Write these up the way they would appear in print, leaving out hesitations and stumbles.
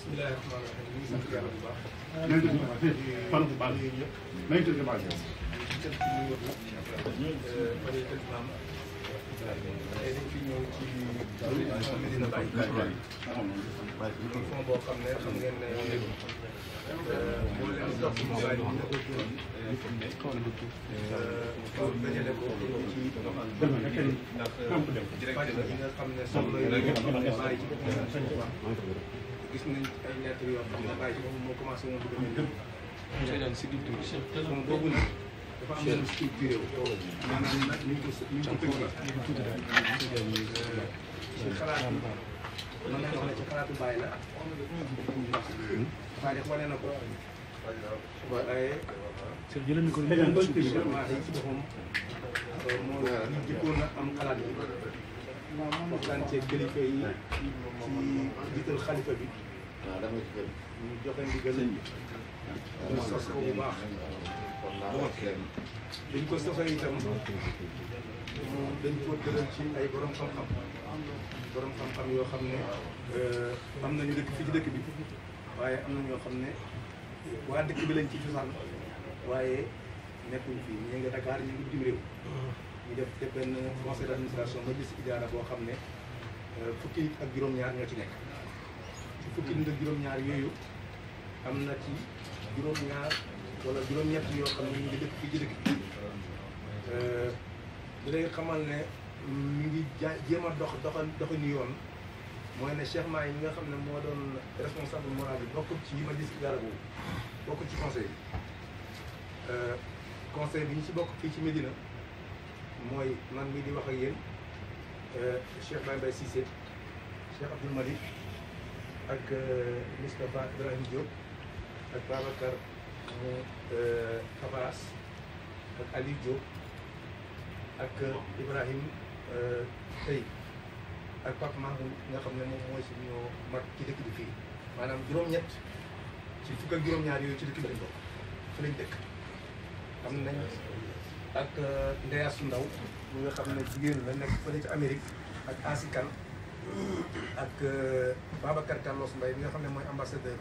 bismillahi rahmaani rahim ñu ngi sant yàlla bu baax. fan bu baax ñëpp nañ tëdd baax ci fi ñëw ci Medina Baye fond boo xam ne xam ngeen ne boo leen topp mobile bi ñu ko juróom pour dajale ko ci ndax faj yi nga xam ne soxla yi bàyyi ci gis nañ ay lettres yoo xam ne bàyyi ci moom moo commencé woon bëgg a mel moom boobu nag dafa am benn structuré wu maanaam nag ñu ko tënkee ci xalaat yi mën nañu wax ne ci xalaatu bàyyi la waaye wane na ko waaye jëlal ko waaye ci boppam moo jëkkoon na am xalaat bi waxtaan ceeg kilifa yi ci jiital xalifa bi ñu joxe ndigal ñu sos ko bu baax dañ ko sosee itam dañ ko tëral ci ay borom xam-xam yoo xam ne am nañu dëkk fii ci dëkk bi waaye am na ñoo xam ne waa dëkk bi lañ ci cosaan waaye nekkuñ fii ñii nga Dakar ñi ngi bitim réew ñu def benn conseil d'administration majlis idaara boo xam ne fukki nit ak juróom-ñaar ñoo ci nekk ci fukki nit ak juróom-ñaar yooyu am na ci juróom-ñaar wala juróom-ñett yoo xam ne ñu ngi dëkk fii ci dëkk bi di lay xamal ne ñu ngi jéem a doxinu yoon mooy ne Cheikh Mahi mi nga xam ne moo doon responsable moral bi bokkul ci majlis idaara boobu bokkul ci conseil bi conseil bi ñu ci bokk fii ci Médina mooy man mii di wax ak yéen Cheikh Baye Mbaye Cissé Cheikh Abdoul Malik ak Moustapha Ibrahim Diop ak Babacar mu Fabaras ak Aliou Diop ak Ibrahim Tey ak Pape Mahmoud nga xam ne moom mooy suñu mag ci dëkk bi fii maanaam juróom-ñett ci fukk ak juróom-ñaar yooyu ci dëkk bi lañ bokk fi lañ dëkk am nañ ak Ndeya Su Ndaw mi nga xam ne jigéen la nekk fële ci Amérique ak Asikan ak Babacar Carlos Mbaye mi nga xam ne mooy ambassadeur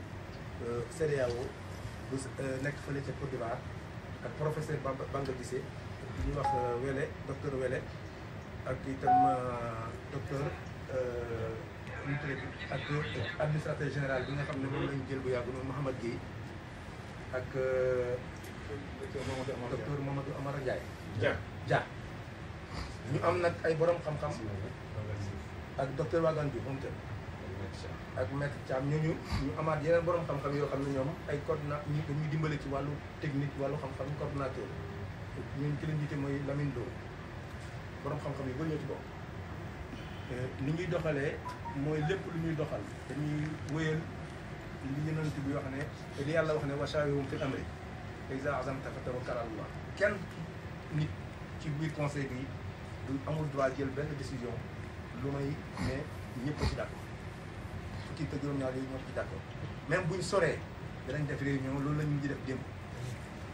CEDEAO bu nekk fële ca Côte d'Ivoire ak professeur Banga Gissé ñuy wax Wele docteur Wele ak itam docteur ak administrateur général bi nga xam ne moom lañu jël bu yàgg noonu Mouhamad Guèye ak docteur Mamadou Amara Ndiaye Dia ñu am nag ay borom xam-xam ak docteur Wagan Diouf moom tamit ak maître Thiam ñooñu ñu amaat yeneen borom xam-xam yoo xam ne ñoom ay coordonnateur ñu dañuy dimbale ci wàllu technique wàllu xam-xam coordonnateur ñun ki leen jiite mooy Lamine Lo borom xam-xam yi ba ñoo ci bokk ni ñuy doxalee mooy lépp lu ñuy doxal dañuy wéyal li yonent bi wax ne li yàlla wax ne wa shaawirhum fil amri fa izaa azamta fatawakkal ala Allah kenn nit ci biir conseil bi du amul droit jël benn décision lu may ne ñëpp ci d'accord fukki te juróom-ñaar yooyu ñoo ci d'accord même buñ soree danañ def réunion loolu la ñu di def démb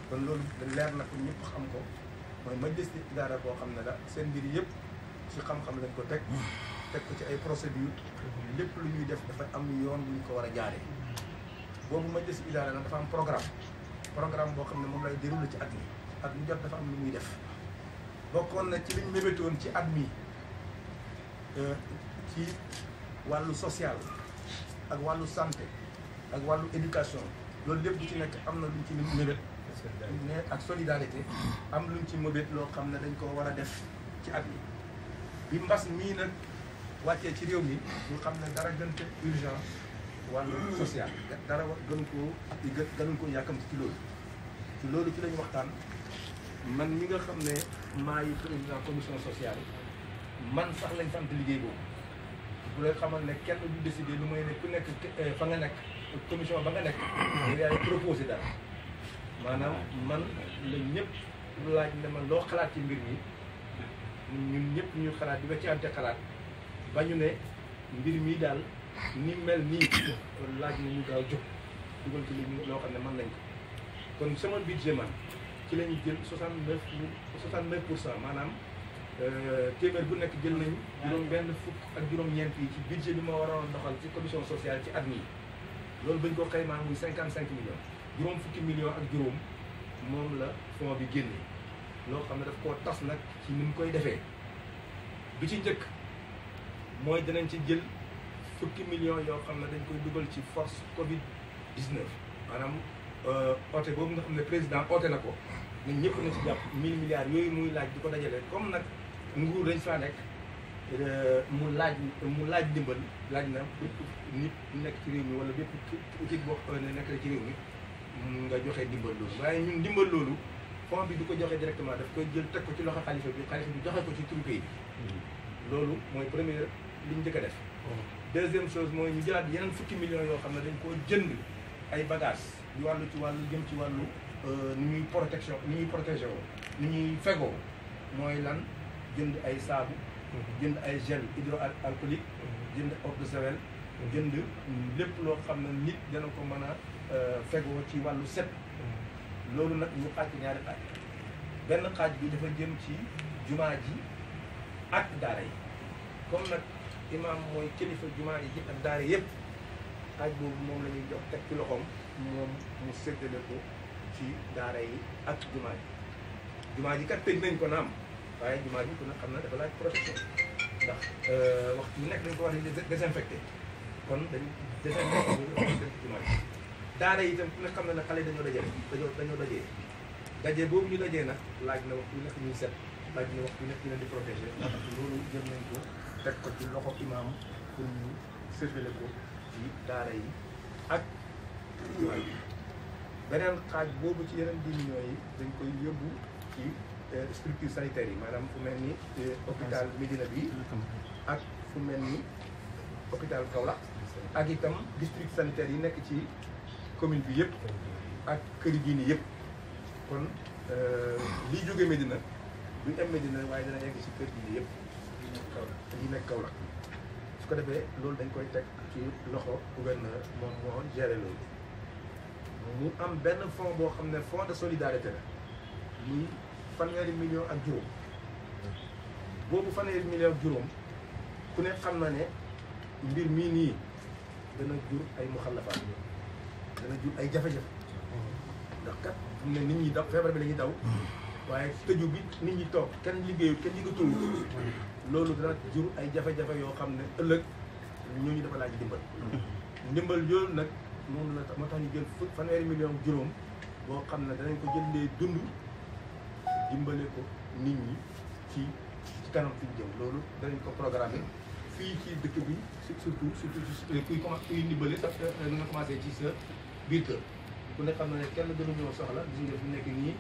kon loolu leer na ko ñëpp xam ko mooy majlis idaara boo xam ne la seen mbir yëpp ci xam-xam lañ ko teg ko ci ay procédure lépp lu ñuy def dafa am yoon bu ñu ko war a jaaree boobu majlis idaara nag dafa am programme boo xam ne moom lay déroulé ci at mi at mu jot dafa am lu muy def bokkoon na ci liñ mébétoon ci at mi ci wàllu social ak wàllu santé ak wàllu éducation loolu lépp bu ci nekk am na luñ ci mébét ne ak solidarité am luñ ci mébét loo xam ne dañ ko war a def ci at mi bi mbas mii nag wàccee ci réew mi ñu xam ne dara gënte urgent wàllu social dara gënuñ ko yàkkamti ci loolu ci lañu waxtaan man mi nga xam ne maa yi président commission sociale man sax lañ sant liggéey boobu bu lay xamal ne kenn du décider lu may ne ku nekk fa nga nekk commission ba nga nekk yaay proposé dara maanaam man la ñëpp laaj ne man loo xalaat ci mbir mi ñun ñëpp ñu xalaat di weccante xalaat ba ñu ne mbir mi daal ni mel nii laaj na ñu gaaw jóg dugal ci li loo xam ne mën nañ ko kon sama budget man ci la ñu jël 69% maanaam téeméer bu nekk jël nañ juróom benn fukk ak juróom-ñeent yi ci budget bi ma waroon doxal ci commission sociale ci at mi loolu bañ ko xaymaa muy 55 millions juróom fukki millions ak juróom moom la fond bi génne loo xam ne daf koo tas nag ci ni mu koy defee bi ci njëkk mooy dinañ ci jël fukki millions yoo xam ne dañ koy dugal ci force Covid 19 maanaam oote boobu nga xam ne président oote na ko ñun ñëpp na ci jàpp 1000 milliards yooyu muy laaj di ko dajale comme nag nguur dañ faa nekk mu laaj ndimbal laaj na bépp nit nekk ci réew mi wala bépp équipe boo xam ne nekk na ci réew mi nga joxe ndimbal loolu waaye ñun ndimbal loolu fond bi du ko joxe directement daf koy jël teg ko ci loxo xalifa bi joxe ko ci turu pays bi loolu mooy première li ñu njëkk a def deuxième chose mooy ñu jëlaat yeneen fukki millions yoo xam ne dañ koo jënd ay bagages yu wàllu ci wàllu jëm ci wàllu ni ñuy protection ni ñuy protégé woo ni ñuy fegoo mooy lan jënd ay saabu jënd ay gel hydroalcoolique jënd eau de javel jënd lépp loo xam ne nit dana ko mën a fegoo ci wàllu set loolu nag ñu xaaj ñaari xaaj benn xaaj bi dafa jëm ci jumaa ji ak daara yi comme nag imaam mooy kilifa jumaa yi ak daara yëpp xaaj boobu moom la ñuy jox teg ci loxoom moom mu séddale ko ci daara yi ak jumaa ji kat tëj nañ ko naam waaye jumaa ji ku ne xam na dafa laaj protection ndax waxtu bu nekk dañ ko war a désinfecté kon dañ désinfecté jumaa ji daara yi itam ku ne xam na ne xale yi dañoo dajee boobu ñu dajee nag laaj na waxtu bu nekk ñuy set laaj na waxtu bu nekk ñu leen di protégé ndax loolu jëm nañ ko teg ko ci loxo imaam pour ñu séddale ko ci daara yi ak jumaa ji beneen xaaj boobu ci yeneen 10 millions yi dañ koy yóbbu ci structure sanitaire yi maanaam fu mel ni hôpital Médina bi ak fu mel ni hôpital Kaolack ak itam district sanitaire yi nekk ci commune bi yëpp ak këri diini yëpp kon liy jóge Médina duñ am Médina waaye dana yegg ci kër diini yëpp yi nekk Kaolack su ko defee loolu dañ koy teg ci loxo gouverneur moom moo géré loolu mu am benn fonds boo xam ne fonds de solidarité la muy fanweeri million ak juróom boobu fanweeri million ak juróom ku ne xam na ne mbir mii nii dana jur ay muxallafaat dana jur ay jafe-jafe ndax kat fu mu ne nit ñi daw feebar bi la ñuy daw waaye tëju bi nit ñi toog kenn liggéeyul kenn yëgatul loolu dana jur ay jafe-jafe yoo xam ne ëllëg ñooñu dafa laaj ndimbal yooyu nag moom la moo tax ñu jël fanweeri million juróom boo xam ne danañ ko jëndee dund dimbale ko nit ñi ci kanam fi ñu jëm loolu danañ ko programmé fii ci dëkk bi surtout kuy ndimbale sax nga commencé ci sa biir kër ku ne xam na ne kenn gënu ñoo soxla gis nga fi nekk nii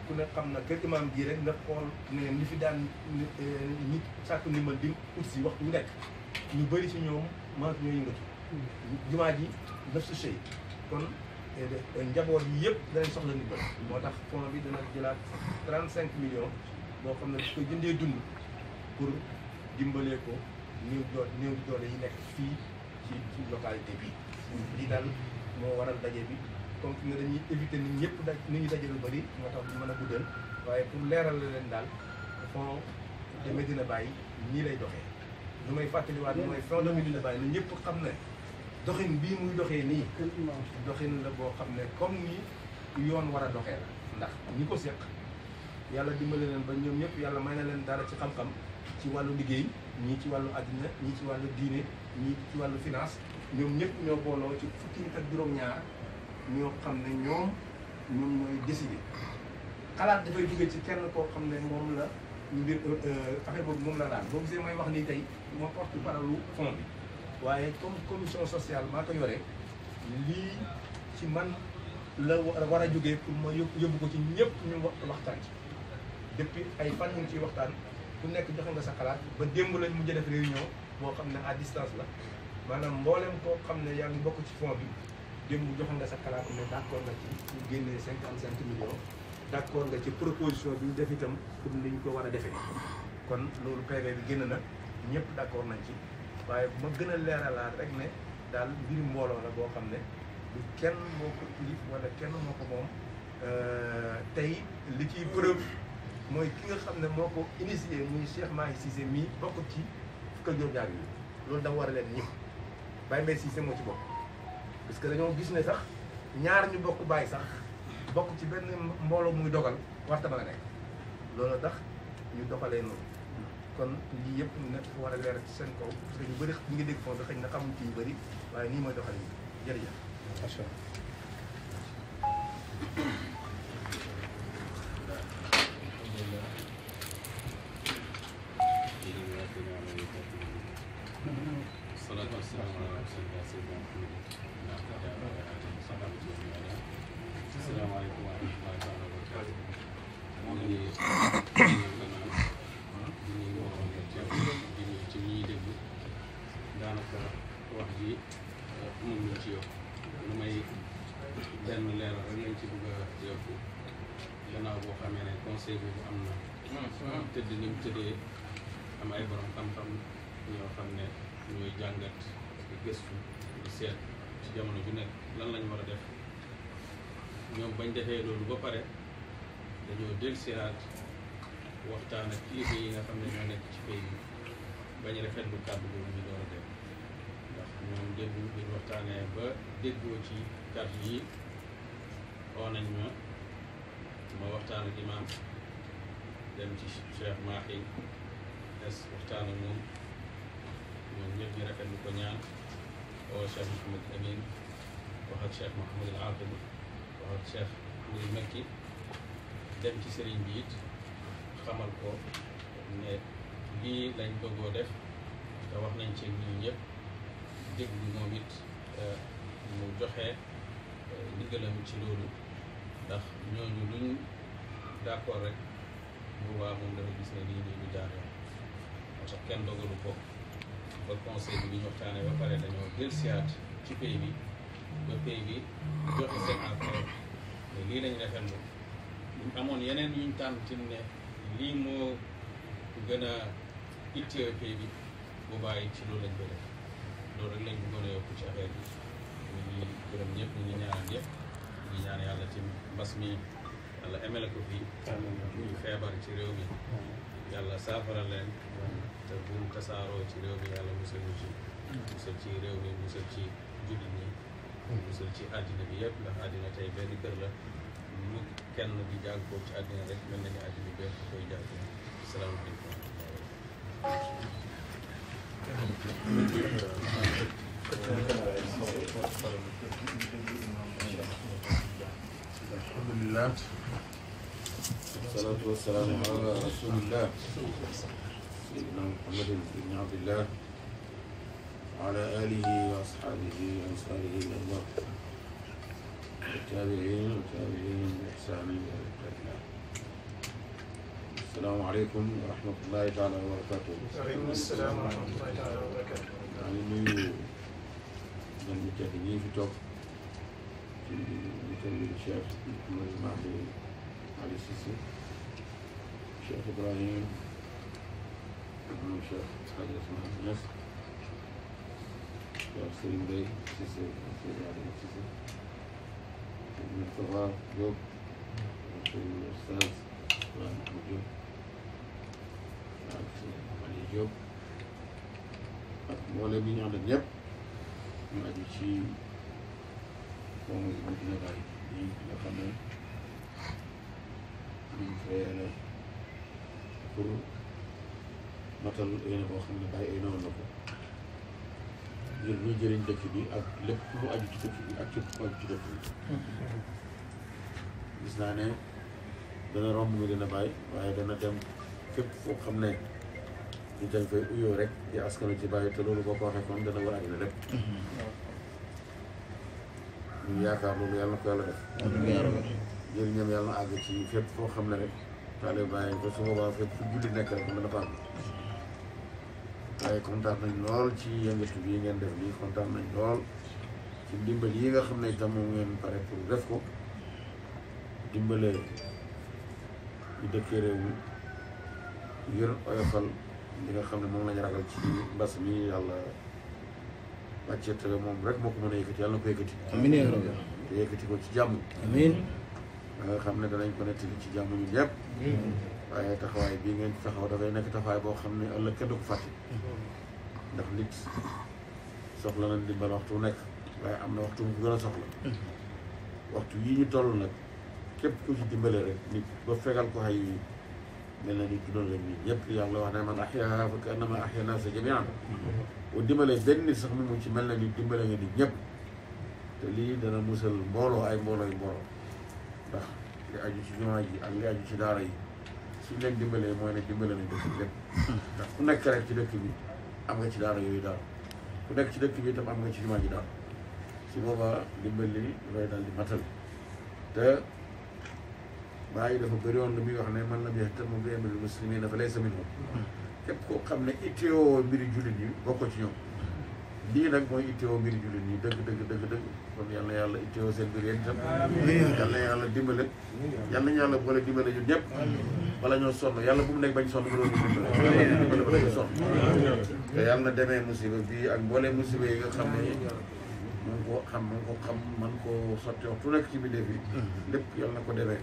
ku ne xam na kër imaam ji rek nga xool ne li fi daan nit sàkku ndimbal di ut si waxtu bu nekk ñu bëri si ñoom mënat ñoo yëngatu jumaa ji naf su sey kon njaboot yi yëpp danañ soxla ndimbal moo tax fond bi dana jëlaat 35 millions boo xam ne daf koy jëndee dund pour dimbalee ko néew doole yi nekk fii ci localité bi lii daal moo waral daje bi comme fi nga dañuy éviter nit ñëpp nit ñi daje lu bëri moo tax ñu mën a guddal waaye pour leeral leen daal fond de Médina Baye nii lay doxee lu may fàttaliwaat mooy fond de Médina Baye na ñëpp xam ne doxin bii muy doxee nii doxin la boo xam ne comme ni yoon war a doxee la ndax ñi ko seq yàlla dimbali leen ba ñoom ñëpp yàlla may na leen dara ci xam-xam ci wàllu liggéey ñii ci wàllu àddina ñii ci wàllu diine ñii ci wàllu finance ñoom ñëpp ñoo booloo ci fukki nit ak juróom-ñaar ñoo xam ne ñoom ñooy décider xalaat dafay jóge ci kenn koo xam ne moom la mbir affaire boobu moom la daal boo gisee may wax nii tey moo porte parole fond bi waaye comme commission sociale maa ko yore lii ci man la war a jógee pour ma yóbbu ko ci ñëpp ñu waxtaan ci depuis ay fan ñu ngi ciy waxtaan ku nekk joxe nga sa xalaat ba démb lañ mujj def réunion boo xam ne à distance la maanaam mboolem koo xam ne yaa ngi bokk ci fond bi démb joxe nga sa xalaat ne d'accord nga ci ñu génnee 55 millions d'accord nga ci proposition bi ñu def itam pour ni ñu ko war a defee kon loolu PV bi génn na ñëpp d'accord nañ ci waaye ma gën a leeralaat rek ne daal mbiru mbooloo la boo xam ne du kenn moo ko kilif wala kenn moo ko moom tey li ciy preuve mooy ki nga xam ne moo ko initié muy Cheikh Mahi Cissé mii bokk ci kër Diop ñaar yi loolu dafa war a leen ñëpp Baye Mbaye Cissé moo ci bokk parce que dañoo gis ne sax ñaar ñu bokk bàyyi sax bokk ci benn mbooloo muy dogal waxta ba nga nekk loolu tax ñu doxalee noonu kon lii yëpp nekk war a leer ci seen kaw parce que ñu bëri ñu ngi dégg foofu xëy na xamuñ ci yu bëri waaye nii mooy doxale yi jërëjëf. macha allah. salaatu wasalaamu ala rasulillah sayyidina Muhammad asalaamaaleykum wa rahmatullahi taala wa barakatuh ñu ngi ci ñuy déglu daanaka wax ji mën nañ ci yokk lu may benn leeral rek lañ ci bëgg a yokku gannaaw boo xamee ne conseil boobu am na tëdd ni mu tëddee am ay borom xam-xam ñoo xam ne ñooy jàngat di gëstu di seet ci jamono ju nekk lan lañ war a def ñoom bañ defee loolu ba pare dañoo dellusiwaat waxtaan ak kilifa yi nga xam ne ñoo nekk ci pays bi bañ rafetlu kàddu boobu ñu door a dem ndax ñoom démb buñ waxtaanee ba déggoo ci kàddu yi oo nañ ma waxtaan ak imaam dem ci Cheikh Mahi des waxtaan ak moom ñoom ñëpp ñu rafetlu ko ñaan oo Cheikh Mouhamed Amin wax ak Cheikh Mouhamed al Aqib wax ak Cheikh Mouride Mekki dem ci sëriñ bi it xamal ko ne lii lañ bëggoo def te wax nañ ci ñun ñëpp déglu moom it mu joxe ndigalam ci loolu ndax ñooñu luñ d'accord rek bu waa moom dafa gis ne lii nii lu jaar yoon moo tax kenn dogalu ko ba conseil bi ñu waxtaanee ba pare dañoo dellusiwaat ci pays bi ba pays bi joxe seen affaire ne lii lañ rafetlu ñu amoon yeneen yuñ tànn ci ne lii moo gën a ittee pays bi bu bàyyi ci loolu lañ koy def loolu rek lañ bëggoon a yokk ci affaire bi ñu ngi gërëm ñëpp ñu ngi ñaanal ñëpp ñu ngi ñaan yàlla ci mbas mi yàlla emele ko fii ñu feebar ci réew mi yàlla saafara leen te bu mu tasaaroo ci réew mi yàlla musal ñu ci musal ci réew mi musal ci jullit ñi musal ci àddina bi yëpp ndax àddina tey benn kër la mu kenn di jàngkoo ci àddina rek mel na ni àddina bi yëpp koy jàng asalaamaaleykum alhamdulillah والصلاة والسلام على رسول الله سيدنا محمد بن عبد الله وعلى آله وأصحابه وأنصاره الأخيار والتابعين بإحسان إلى يوم الدين. السلام عليكم ورحمة الله تعالى وبركاته. وعليكم السلام ورحمة الله تعالى وبركاته. يعني نيو من المجاهدين في توب في مثل الشيخ محمد المهدي علي السيسي، الشيخ إبراهيم ابن الشيخ حاج اسماعيل الناس، الشيخ سليم بي السيسي السيد علي السيسي، ابن الثغار جوب، الأستاذ إبراهيم محمود جوب، علي جوب، ak mboolem bi ñu ànd ak ñëpp ñu aju ci moom Medina Baye yi nga xam ne ñu créé la pour matal yéene boo xam ne Baye ay noonu la ko ngir luy jëriñ dëkk bi ak lépp lu aju ci dëkk bi ak képp ku aju ci dëkk bi gis naa ne dana romb Medina Baye waaye dana dem fépp foo xam ne ñu dañ koy uyoo rek di askanu ci Baye te loolu boo ko waxee kon dana war a àddina lépp ñu yaakaar loolu yàlla na ko yàlla def jëriñam yàlla na àgg ci fépp foo xam ne rek taalibe Baye ko su boobaa fépp fu julli nekk rek mën na fa àgg waaye kontaan nañ lool ci yëngatu bii ngeen def lii kontaan nañ lool ci ndimbal yi nga xam ne itam moom ngeen pare pour def ko dimbale ñu dëkkee réew mi ngir oyofal li nga xam ne moom lañ ragal ci mbas mi yàlla wàccee te moom rek moo ko mën a yëkkati yàlla na ko yëkkati. amiin yaa rabbi. te yëkkati ko ci jàmm. amiin. da nga xam ne danañ ko nettali ci jàmm ñu ñëpp. waaye taxawaay bii ngeen taxaw dafay nekk taxawaay boo xam ne ëllëg kenn du ko fàtte. ndax nit soxla na ndimbal waxtu nekk waaye am na waxtu bu gën a soxla waxtu yii ñu toll nag képp ku ci dimbale rek nit ba fegal ko xay mel na ni tuddoon rek nit ñëpp yàlla wax ne man ahyaa fa ka'annamaa ahyaa naasa jamii'an boo dimbalee benn nit sax mi mu ci mel na ni dimbale nga nit ñëpp te lii dana musal mbooloo ay mbooloo ndax li aju ci jumaa ji ak li aju ci daara yi suñ leen dimbalee mooy ne dimbale nañ dëkk bi lépp ndax ku nekk rek ci dëkk bi am nga ci daara yooyu daal ku nekk ci dëkk bi itam am nga ci jumaa ji daal su boobaa dimbali dafay daal di matal te bàyyi dafa bëri woon lu muy wax ne man lam yahtam bi amril muslimiina fa laysa minhum képp koo xam ne itteewoo mbiri jullit yi bokk ci ñoom lii nag mooy itteewoo mbiri jullit yi dëgg kon yal na yàlla itteewoo seen mbir yéen itam yal na yàlla dimbale yal nañu yàlla boole dimbale ñun ñëpp bala ñoo sonn yàlla bu mu nekk bañ sonn ba doon dimbale bala ñu sonn te yàlla na demee musiba bii ak mboole musiba yi nga xam ne man koo sotti waxtu nekk ci bindee fi lépp yàlla na ko demee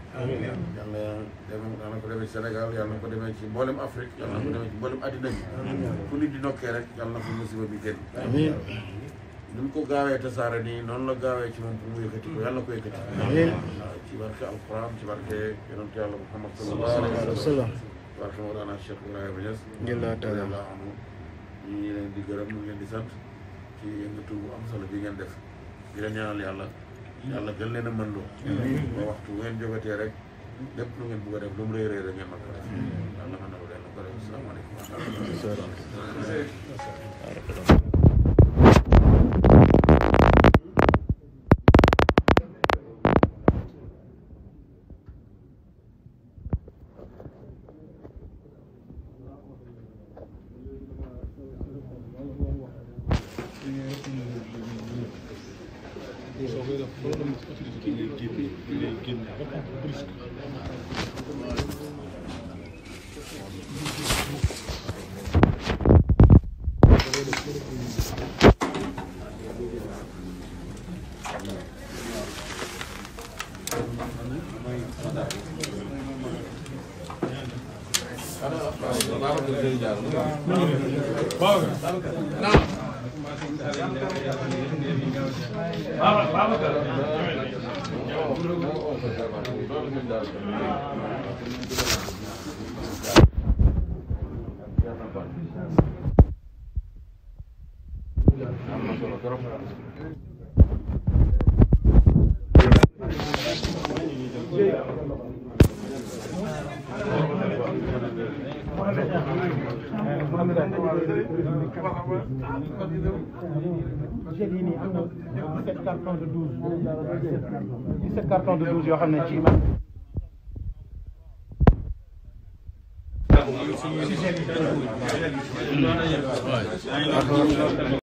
yàlla na ko demee Sénégal yàlla na ko demee ci mboolem Afrique yàlla na ko demee ci mboolem addina bi fu nit di nokkee rek yàlla na ko musiba bi génn ni mu ko gaawee tasaare nii noonu la gaawee ci moom pour mu yëkkati ko yàlla na ko yëkkati waaw ci barke alquran ci barke yonent yàlla Muhammad sallallahu alayhi wa sallam ci barke Mawlana Cheikh Ibrahima Niass radiyallahu anhu ñu ngi leen di gërëm ñu ngi leen di sant ci yëngatu bu am solo bi ngeen def di leen ñaanal yàlla gën leen a mën loo ba waxtu ngeen jógatee rek lépp lu ngeen bëgg a def lu mu rëy rëy rek ngeen mën ko def yàlla mën na ko delloo ko def asalaamaaleykum wa rahmatulah carton de 12 yoo xam ne ci